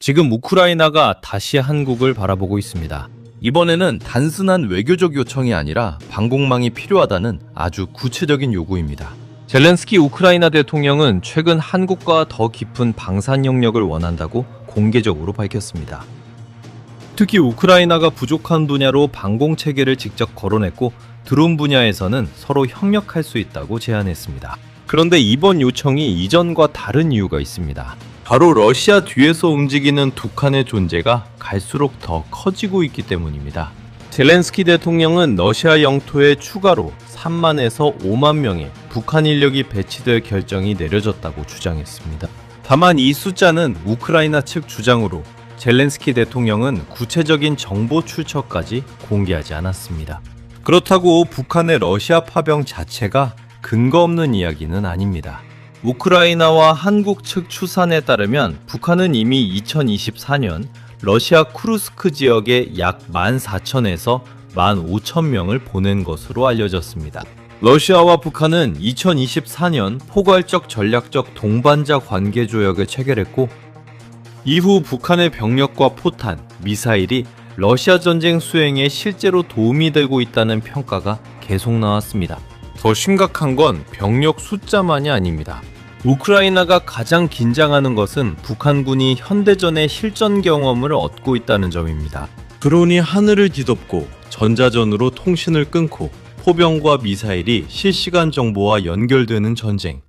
지금 우크라이나가 다시 한국을 바라보고 있습니다. 이번에는 단순한 외교적 요청이 아니라 방공망이 필요하다는 아주 구체적인 요구입니다. 젤렌스키 우크라이나 대통령은 최근 한국과 더 깊은 방산 영역을 원한다고 공개적으로 밝혔습니다. 특히 우크라이나가 부족한 분야로 방공 체계를 직접 거론했고 드론 분야에서는 서로 협력할 수 있다고 제안했습니다. 그런데 이번 요청이 이전과 다른 이유가 있습니다. 바로 러시아 뒤에서 움직이는 북한의 존재가 갈수록 더 커지고 있기 때문입니다. 젤렌스키 대통령은 러시아 영토에 추가로 3만에서 5만 명의 북한 인력이 배치될 결정이 내려졌다고 주장했습니다. 다만 이 숫자는 우크라이나 측 주장으로 젤렌스키 대통령은 구체적인 정보 출처까지 공개하지 않았습니다. 그렇다고 북한의 러시아 파병 자체가 근거 없는 이야기는 아닙니다. 우크라이나와 한국 측 추산에 따르면 북한은 이미 2024년 러시아 쿠르스크 지역에 약 14,000에서 15,000명을 보낸 것으로 알려졌습니다. 러시아와 북한은 2024년 포괄적 전략적 동반자 관계 조약을 체결했고 이후 북한의 병력과 포탄, 미사일이 러시아 전쟁 수행에 실제로 도움이 되고 있다는 평가가 계속 나왔습니다. 더 심각한 건 병력 숫자만이 아닙니다. 우크라이나가 가장 긴장하는 것은 북한군이 현대전의 실전 경험을 얻고 있다는 점입니다. 드론이 하늘을 뒤덮고 전자전으로 통신을 끊고 포병과 미사일이 실시간 정보와 연결되는 전쟁.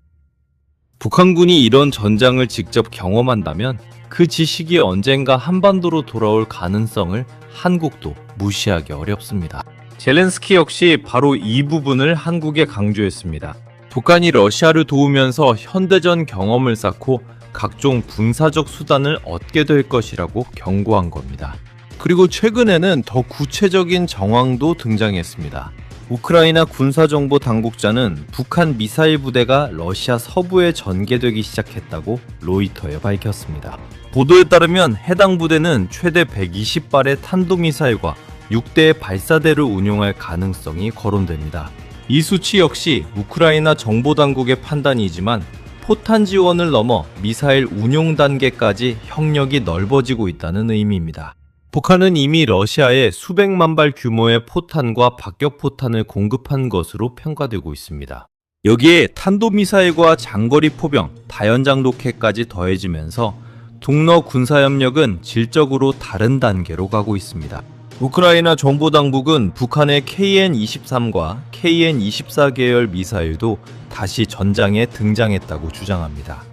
북한군이 이런 전장을 직접 경험한다면 그 지식이 언젠가 한반도로 돌아올 가능성을 한국도 무시하기 어렵습니다. 젤렌스키 역시 바로 이 부분을 한국에 강조했습니다. 북한이 러시아를 도우면서 현대전 경험을 쌓고 각종 군사적 수단을 얻게 될 것이라고 경고한 겁니다. 그리고 최근에는 더 구체적인 정황도 등장했습니다. 우크라이나 군사정보 당국자는 북한 미사일 부대가 러시아 서부에 전개되기 시작했다고 로이터에 밝혔습니다. 보도에 따르면 해당 부대는 최대 120발의 탄도미사일과 6대의 발사대를 운용할 가능성이 거론됩니다. 이 수치 역시 우크라이나 정보당국의 판단이지만 포탄 지원을 넘어 미사일 운용 단계까지 형력이 넓어지고 있다는 의미입니다. 북한은 이미 러시아에 수백만 발 규모의 포탄과 박격포탄을 공급한 것으로 평가되고 있습니다. 여기에 탄도미사일과 장거리 포병, 다연장 로켓까지 더해지면서 동러 군사협력은 질적으로 다른 단계로 가고 있습니다. 우크라이나 정보당국은 북한의 KN-23과 KN-24 계열 미사일도 다시 전장에 등장했다고 주장합니다.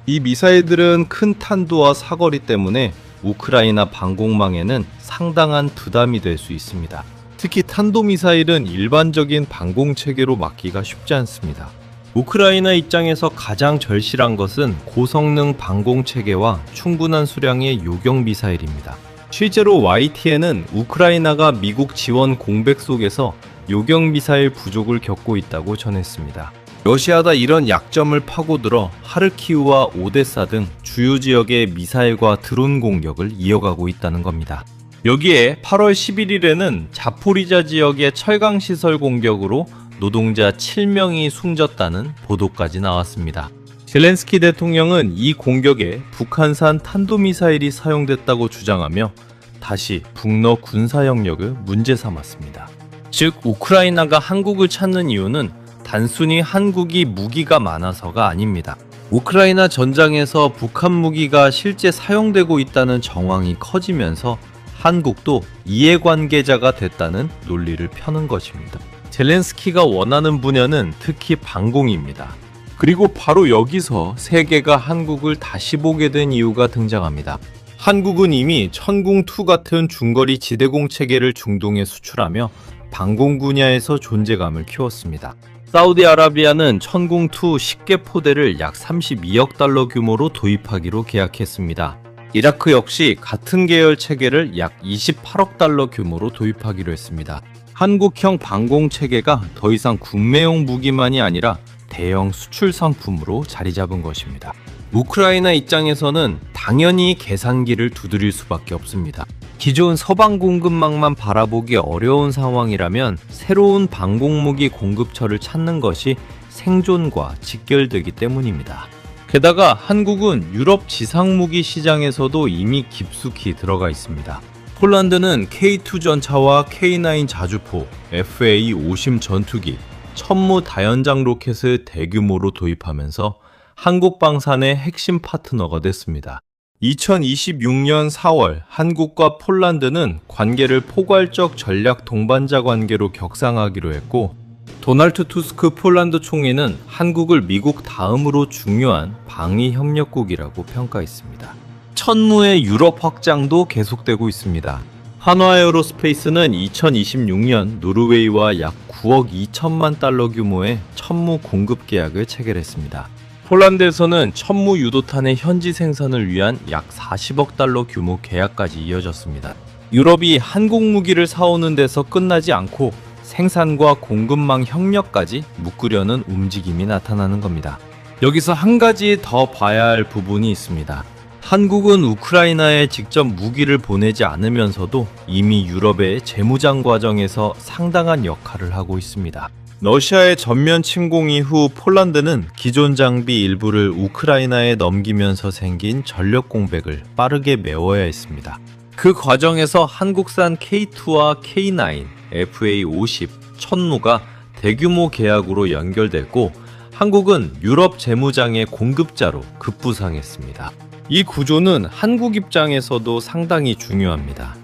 이 미사일들은 큰 탄도와 사거리 때문에 우크라이나 방공망에는 상당한 부담이 될 수 있습니다. 특히 탄도미사일은 일반적인 방공체계로 막기가 쉽지 않습니다. 우크라이나 입장에서 가장 절실한 것은 고성능 방공체계와 충분한 수량의 요격미사일입니다. 실제로 YTN은 우크라이나가 미국 지원 공백 속에서 요격미사일 부족을 겪고 있다고 전했습니다. 러시아가 이런 약점을 파고들어 하르키우와 오데사 등 주요 지역의 미사일과 드론 공격을 이어가고 있다는 겁니다. 여기에 8월 11일에는 자포리자 지역의 철강시설 공격으로 노동자 7명이 숨졌다는 보도까지 나왔습니다. 젤렌스키 대통령은 이 공격에 북한산 탄도미사일이 사용됐다고 주장하며 다시 북러 군사 영역을 문제 삼았습니다. 즉 우크라이나가 한국을 찾는 이유는 단순히 한국이 무기가 많아서가 아닙니다. 우크라이나 전장에서 북한 무기가 실제 사용되고 있다는 정황이 커지면서 한국도 이해관계자가 됐다는 논리를 펴는 것입니다. 젤렌스키가 원하는 분야는 특히 방공입니다. 그리고 바로 여기서 세계가 한국을 다시 보게 된 이유가 등장합니다. 한국은 이미 천궁2 같은 중거리 지대공 체계를 중동에 수출하며 방공 분야에서 존재감을 키웠습니다. 사우디아라비아는 천궁2 10개 포대를 약 32억 달러 규모로 도입하기로 계약했습니다. 이라크 역시 같은 계열 체계를 약 28억 달러 규모로 도입하기로 했습니다. 한국형 방공 체계가 더 이상 군매용 무기만이 아니라 대형 수출 상품으로 자리 잡은 것입니다. 우크라이나 입장에서는 당연히 계산기를 두드릴 수밖에 없습니다. 기존 서방 공급망만 바라보기 어려운 상황이라면 새로운 방공무기 공급처를 찾는 것이 생존과 직결되기 때문입니다. 게다가 한국은 유럽 지상무기 시장에서도 이미 깊숙이 들어가 있습니다. 폴란드는 K2 전차와 K9 자주포, FA-50 전투기, 천무 다연장 로켓을 대규모로 도입하면서 한국 방산의 핵심 파트너가 됐습니다. 2026년 4월 한국과 폴란드는 관계를 포괄적 전략 동반자 관계로 격상하기로 했고, 도널드 투스크 폴란드 총리는 한국을 미국 다음으로 중요한 방위 협력국이라고 평가했습니다. 천무의 유럽 확장도 계속되고 있습니다. 한화에어로스페이스는 2026년 노르웨이와 약 9억 2천만 달러 규모의 천무 공급 계약을 체결했습니다. 폴란드에서는 천무 유도탄의 현지 생산을 위한 약 40억 달러 규모 계약까지 이어졌습니다. 유럽이 한국 무기를 사오는 데서 끝나지 않고 생산과 공급망 협력까지 묶으려는 움직임이 나타나는 겁니다. 여기서 한 가지 더 봐야 할 부분이 있습니다. 한국은 우크라이나에 직접 무기를 보내지 않으면서도 이미 유럽의 재무장 과정에서 상당한 역할을 하고 있습니다. 러시아의 전면 침공 이후 폴란드는 기존 장비 일부를 우크라이나에 넘기면서 생긴 전력 공백을 빠르게 메워야 했습니다. 그 과정에서 한국산 K2와 K9, FA-50, 천무가 대규모 계약으로 연결됐고, 한국은 유럽 재무장의 공급자로 급부상했습니다. 이 구조는 한국 입장에서도 상당히 중요합니다.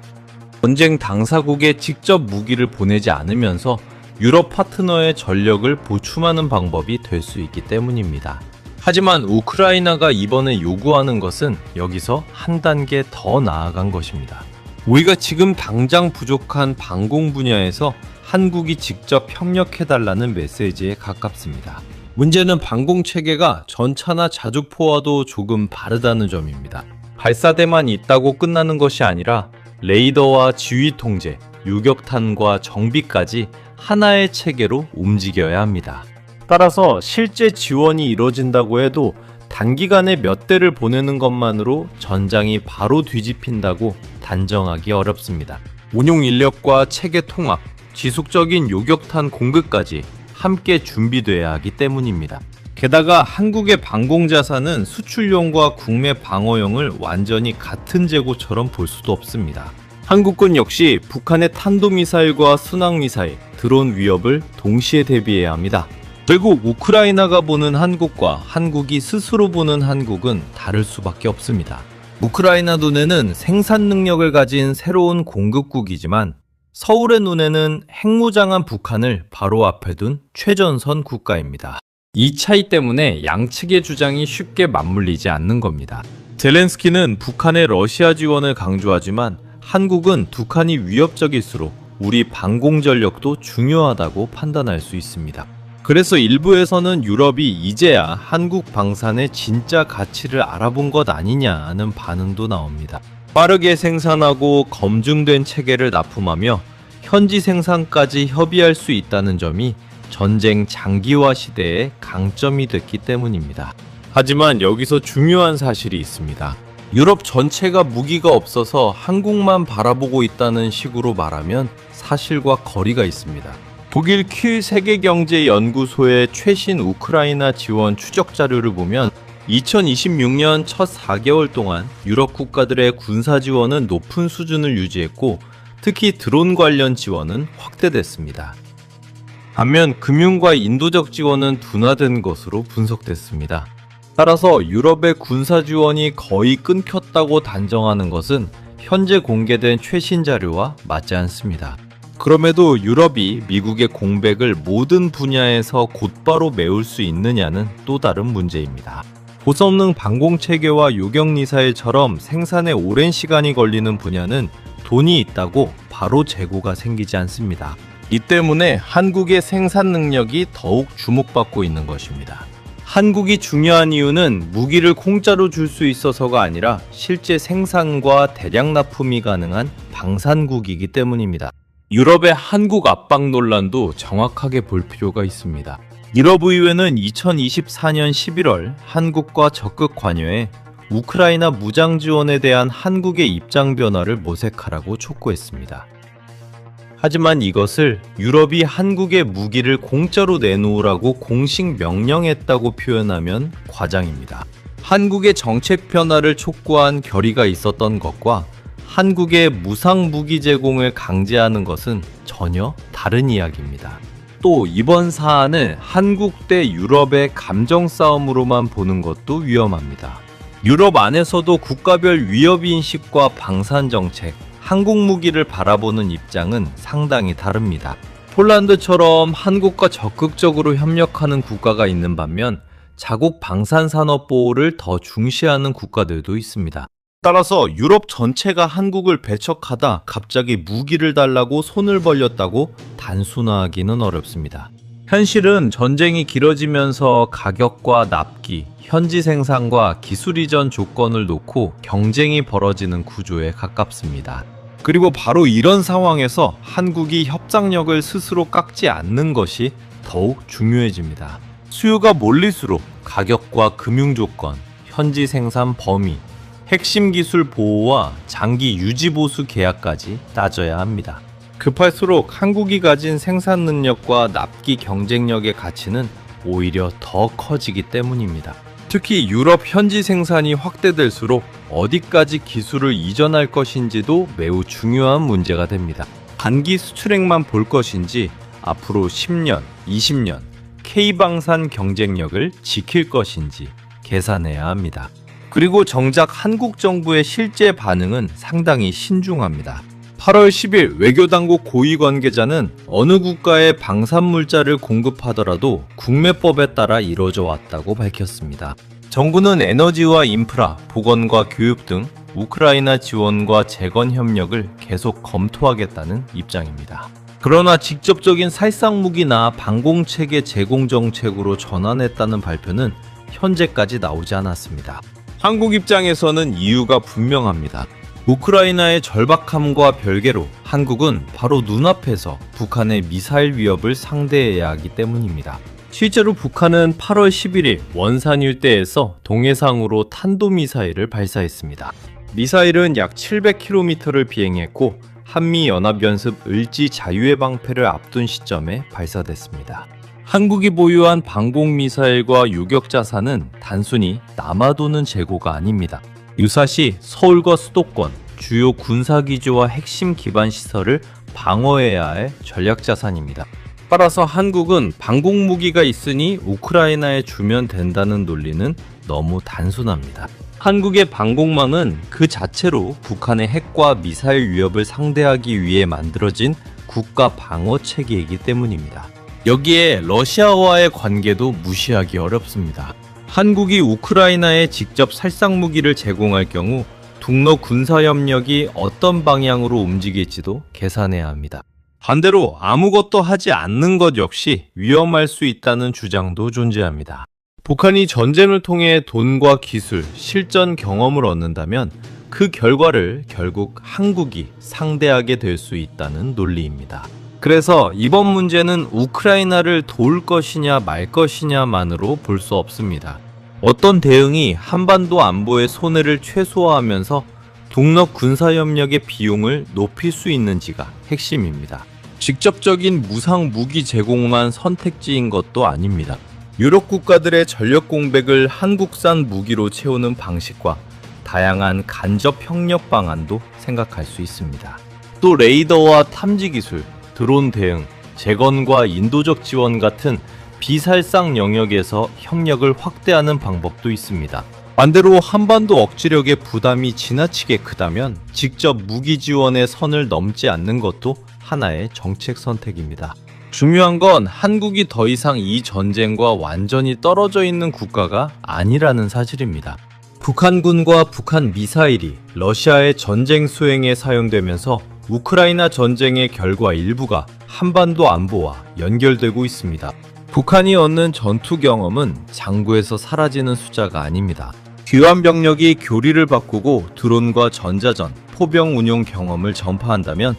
전쟁 당사국에 직접 무기를 보내지 않으면서 유럽 파트너의 전력을 보충하는 방법이 될 수 있기 때문입니다. 하지만 우크라이나가 이번에 요구하는 것은 여기서 한 단계 더 나아간 것입니다. 우리가 지금 당장 부족한 방공 분야에서 한국이 직접 협력해달라는 메시지에 가깝습니다. 문제는 방공 체계가 전차나 자주포와도 조금 다르다는 점입니다. 발사대만 있다고 끝나는 것이 아니라 레이더와 지휘 통제, 유격탄과 정비까지 하나의 체계로 움직여야 합니다. 따라서 실제 지원이 이루어진다고 해도 단기간에 몇 대를 보내는 것만으로 전장이 바로 뒤집힌다고 단정하기 어렵습니다. 운용 인력과 체계 통합, 지속적인 요격탄 공급까지 함께 준비돼야 하기 때문입니다. 게다가 한국의 방공 자산은 수출용과 국내 방어용을 완전히 같은 재고처럼 볼 수도 없습니다. 한국군 역시 북한의 탄도미사일과 순항미사일, 드론 위협을 동시에 대비해야 합니다. 결국 우크라이나가 보는 한국과 한국이 스스로 보는 한국은 다를 수밖에 없습니다. 우크라이나 눈에는 생산 능력을 가진 새로운 공급국이지만 서울의 눈에는 핵무장한 북한을 바로 앞에 둔 최전선 국가입니다. 이 차이 때문에 양측의 주장이 쉽게 맞물리지 않는 겁니다. 젤렌스키는 북한의 러시아 지원을 강조하지만 한국은 북한이 위협적일수록 우리 방공 전력도 중요하다고 판단할 수 있습니다. 그래서 일부에서는 유럽이 이제야 한국 방산의 진짜 가치를 알아본 것 아니냐는 반응도 나옵니다. 빠르게 생산하고 검증된 체계를 납품하며 현지 생산까지 협의할 수 있다는 점이 전쟁 장기화 시대의 강점이 됐기 때문입니다. 하지만 여기서 중요한 사실이 있습니다. 유럽 전체가 무기가 없어서 한국만 바라보고 있다는 식으로 말하면 사실과 거리가 있습니다. 독일 킬 세계경제연구소의 최신 우크라이나 지원 추적 자료를 보면 2026년 첫 4개월 동안 유럽 국가들의 군사 지원은 높은 수준을 유지했고, 특히 드론 관련 지원은 확대됐습니다. 반면 금융과 인도적 지원은 둔화된 것으로 분석됐습니다. 따라서 유럽의 군사 지원이 거의 끊겼다고 단정하는 것은 현재 공개된 최신 자료와 맞지 않습니다. 그럼에도 유럽이 미국의 공백을 모든 분야에서 곧바로 메울 수 있느냐는 또 다른 문제입니다. 고성능 방공체계와 요격미사일처럼 생산에 오랜 시간이 걸리는 분야는 돈이 있다고 바로 재고가 생기지 않습니다. 이 때문에 한국의 생산 능력이 더욱 주목받고 있는 것입니다. 한국이 중요한 이유는 무기를 공짜로 줄 수 있어서가 아니라 실제 생산과 대량 납품이 가능한 방산국이기 때문입니다. 유럽의 한국 압박 논란도 정확하게 볼 필요가 있습니다. 유럽 의회는 2024년 11월 한국과 적극 관여해 우크라이나 무장 지원에 대한 한국의 입장 변화를 모색하라고 촉구했습니다. 하지만 이것을 유럽이 한국에 무기를 공짜로 내놓으라고 공식 명령했다고 표현하면 과장입니다. 한국의 정책 변화를 촉구한 결의가 있었던 것과 한국의 무상 무기 제공을 강제하는 것은 전혀 다른 이야기입니다. 또 이번 사안을 한국 대 유럽의 감정 싸움으로만 보는 것도 위험합니다. 유럽 안에서도 국가별 위협인식과 방산정책, 한국 무기를 바라보는 입장은 상당히 다릅니다. 폴란드처럼 한국과 적극적으로 협력하는 국가가 있는 반면 자국 방산산업 보호를 더 중시하는 국가들도 있습니다. 따라서 유럽 전체가 한국을 배척하다 갑자기 무기를 달라고 손을 벌렸다고 단순화하기는 어렵습니다. 현실은 전쟁이 길어지면서 가격과 납기, 현지 생산과 기술 이전 조건을 놓고 경쟁이 벌어지는 구조에 가깝습니다. 그리고 바로 이런 상황에서 한국이 협상력을 스스로 깎지 않는 것이 더욱 중요해집니다. 수요가 몰릴수록 가격과 금융 조건, 현지 생산 범위, 핵심 기술 보호와 장기 유지 보수 계약까지 따져야 합니다. 급할수록 한국이 가진 생산 능력과 납기 경쟁력의 가치는 오히려 더 커지기 때문입니다. 특히 유럽 현지 생산이 확대될수록 어디까지 기술을 이전할 것인지도 매우 중요한 문제가 됩니다. 단기 수출액만 볼 것인지 앞으로 10년, 20년 K방산 경쟁력을 지킬 것인지 계산해야 합니다. 그리고 정작 한국 정부의 실제 반응은 상당히 신중합니다. 8월 10일 외교당국 고위 관계자는 어느 국가에 방산물자를 공급하더라도 국내법에 따라 이루어져 왔다고 밝혔습니다. 정부는 에너지와 인프라, 보건과 교육 등 우크라이나 지원과 재건 협력을 계속 검토하겠다는 입장입니다. 그러나 직접적인 살상 무기나 방공체계 제공 정책으로 전환했다는 발표는 현재까지 나오지 않았습니다. 한국 입장에서는 이유가 분명합니다. 우크라이나의 절박함과 별개로 한국은 바로 눈앞에서 북한의 미사일 위협을 상대해야 하기 때문입니다. 실제로 북한은 8월 11일 원산 일대에서 동해상으로 탄도미사일을 발사했습니다. 미사일은 약 700km를 비행했고 한미연합연습 을지 자유의 방패를 앞둔 시점에 발사됐습니다. 한국이 보유한 방공미사일과 요격자산은 단순히 남아도는 재고가 아닙니다. 유사시 서울과 수도권, 주요 군사기지와 핵심 기반시설을 방어해야 할 전략자산입니다. 따라서 한국은 방공무기가 있으니 우크라이나에 주면 된다는 논리는 너무 단순합니다. 한국의 방공망은 그 자체로 북한의 핵과 미사일 위협을 상대하기 위해 만들어진 국가 방어 체계이기 때문입니다. 여기에 러시아와의 관계도 무시하기 어렵습니다. 한국이 우크라이나에 직접 살상무기를 제공할 경우 북러 군사협력이 어떤 방향으로 움직일지도 계산해야 합니다. 반대로 아무것도 하지 않는 것 역시 위험할 수 있다는 주장도 존재합니다. 북한이 전쟁을 통해 돈과 기술, 실전 경험을 얻는다면 그 결과를 결국 한국이 상대하게 될 수 있다는 논리입니다. 그래서 이번 문제는 우크라이나를 도울 것이냐 말 것이냐만으로 볼 수 없습니다. 어떤 대응이 한반도 안보의 손해를 최소화하면서 북러 군사협력의 비용을 높일 수 있는지가 핵심입니다. 직접적인 무상 무기 제공만 선택지인 것도 아닙니다. 유럽 국가들의 전력 공백을 한국산 무기로 채우는 방식과 다양한 간접 협력 방안도 생각할 수 있습니다. 또 레이더와 탐지 기술, 드론 대응, 재건과 인도적 지원 같은 비살상 영역에서 협력을 확대하는 방법도 있습니다. 반대로 한반도 억지력의 부담이 지나치게 크다면 직접 무기 지원의 선을 넘지 않는 것도 하나의 정책 선택입니다. 중요한 건 한국이 더 이상 이 전쟁과 완전히 떨어져 있는 국가가 아니라는 사실입니다. 북한군과 북한 미사일이 러시아의 전쟁 수행에 사용되면서 우크라이나 전쟁의 결과 일부가 한반도 안보와 연결되고 있습니다. 북한이 얻는 전투 경험은 장구에서 사라지는 숫자가 아닙니다. 귀환 병력이 교리를 바꾸고 드론과 전자전, 포병 운용 경험을 전파한다면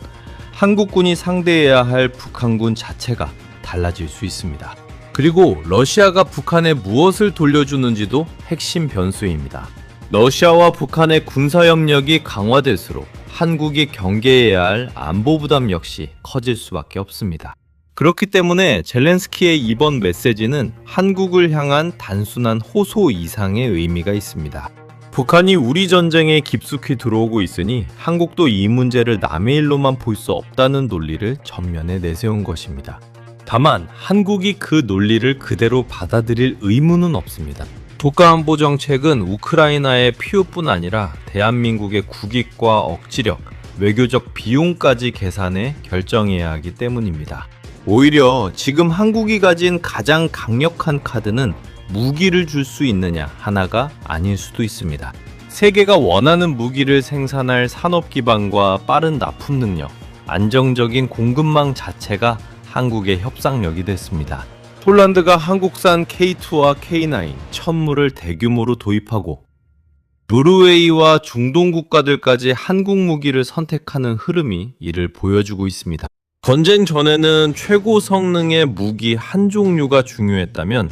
한국군이 상대해야 할 북한군 자체가 달라질 수 있습니다. 그리고 러시아가 북한에 무엇을 돌려주는지도 핵심 변수입니다. 러시아와 북한의 군사협력이 강화될수록 한국이 경계해야 할 안보 부담 역시 커질 수밖에 없습니다. 그렇기 때문에 젤렌스키의 이번 메시지는 한국을 향한 단순한 호소 이상의 의미가 있습니다. 북한이 우리 전쟁에 깊숙이 들어오고 있으니 한국도 이 문제를 남의 일로만 볼 수 없다는 논리를 전면에 내세운 것입니다. 다만 한국이 그 논리를 그대로 받아들일 의무는 없습니다. 국가안보 정책은 우크라이나의 필요뿐 아니라 대한민국의 국익과 억지력, 외교적 비용까지 계산해 결정해야 하기 때문입니다. 오히려 지금 한국이 가진 가장 강력한 카드는 무기를 줄 수 있느냐 하나가 아닐 수도 있습니다. 세계가 원하는 무기를 생산할 산업 기반과 빠른 납품 능력, 안정적인 공급망 자체가 한국의 협상력이 됐습니다. 폴란드가 한국산 K2와 K9, 천물을 대규모로 도입하고 노르웨이와 중동 국가들까지 한국 무기를 선택하는 흐름이 이를 보여주고 있습니다. 전쟁 전에는 최고 성능의 무기 한 종류가 중요했다면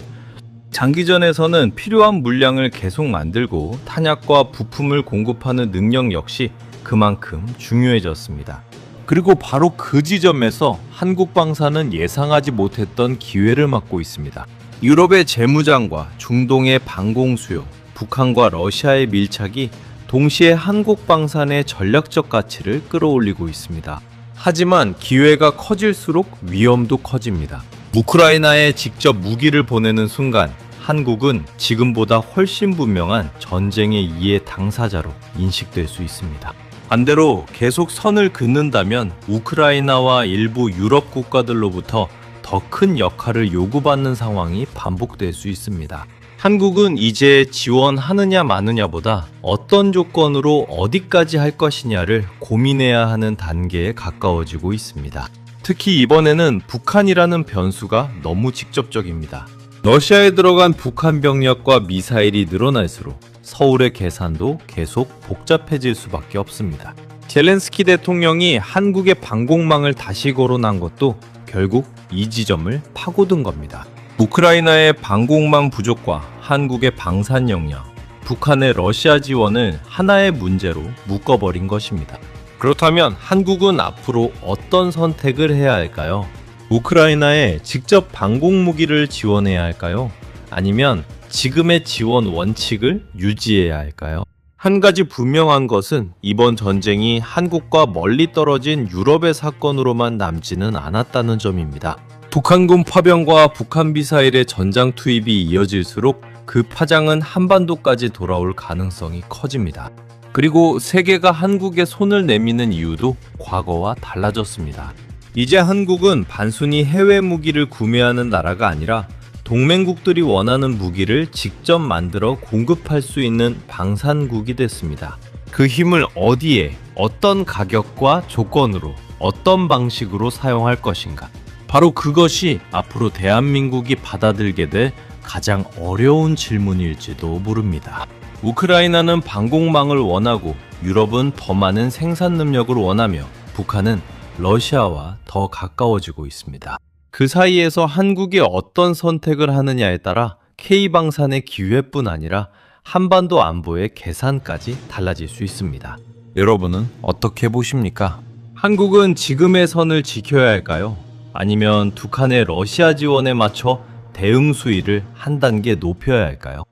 장기전에서는 필요한 물량을 계속 만들고 탄약과 부품을 공급하는 능력 역시 그만큼 중요해졌습니다. 그리고 바로 그 지점에서 한국 방사는 예상하지 못했던 기회를 맞고 있습니다. 유럽의 재무장과 중동의 방공 수요, 북한과 러시아의 밀착이 동시에 한국 방산의 전략적 가치를 끌어올리고 있습니다. 하지만 기회가 커질수록 위험도 커집니다. 우크라이나에 직접 무기를 보내는 순간 한국은 지금보다 훨씬 분명한 전쟁의 이해 당사자로 인식될 수 있습니다. 반대로 계속 선을 긋는다면 우크라이나와 일부 유럽 국가들로부터 더 큰 역할을 요구받는 상황이 반복될 수 있습니다. 한국은 이제 지원하느냐 마느냐보다 어떤 조건으로 어디까지 할 것이냐를 고민해야 하는 단계에 가까워지고 있습니다. 특히 이번에는 북한이라는 변수가 너무 직접적입니다. 러시아에 들어간 북한 병력과 미사일이 늘어날수록 서울의 계산도 계속 복잡해질 수밖에 없습니다. 젤렌스키 대통령이 한국의 방공망을 다시 거론한 것도 결국 이 지점을 파고든 겁니다. 우크라이나의 방공망 부족과 한국의 방산 역량, 북한의 러시아 지원을 하나의 문제로 묶어버린 것입니다. 그렇다면 한국은 앞으로 어떤 선택을 해야 할까요? 우크라이나에 직접 방공무기를 지원해야 할까요? 아니면 지금의 지원 원칙을 유지해야 할까요? 한 가지 분명한 것은 이번 전쟁이 한국과 멀리 떨어진 유럽의 사건으로만 남지는 않았다는 점입니다. 북한군 파병과 북한 미사일의 전장 투입이 이어질수록 그 파장은 한반도까지 돌아올 가능성이 커집니다. 그리고 세계가 한국에 손을 내미는 이유도 과거와 달라졌습니다. 이제 한국은 단순히 해외 무기를 구매하는 나라가 아니라 동맹국들이 원하는 무기를 직접 만들어 공급할 수 있는 방산국이 됐습니다. 그 힘을 어디에, 어떤 가격과 조건으로, 어떤 방식으로 사용할 것인가? 바로 그것이 앞으로 대한민국이 받아들게 될 가장 어려운 질문일지도 모릅니다. 우크라이나는 방공망을 원하고 유럽은 더 많은 생산 능력을 원하며 북한은 러시아와 더 가까워지고 있습니다. 그 사이에서 한국이 어떤 선택을 하느냐에 따라 K방산의 기회뿐 아니라 한반도 안보의 계산까지 달라질 수 있습니다. 여러분은 어떻게 보십니까? 한국은 지금의 선을 지켜야 할까요? 아니면 북한의 러시아 지원에 맞춰 대응 수위를 한 단계 높여야 할까요?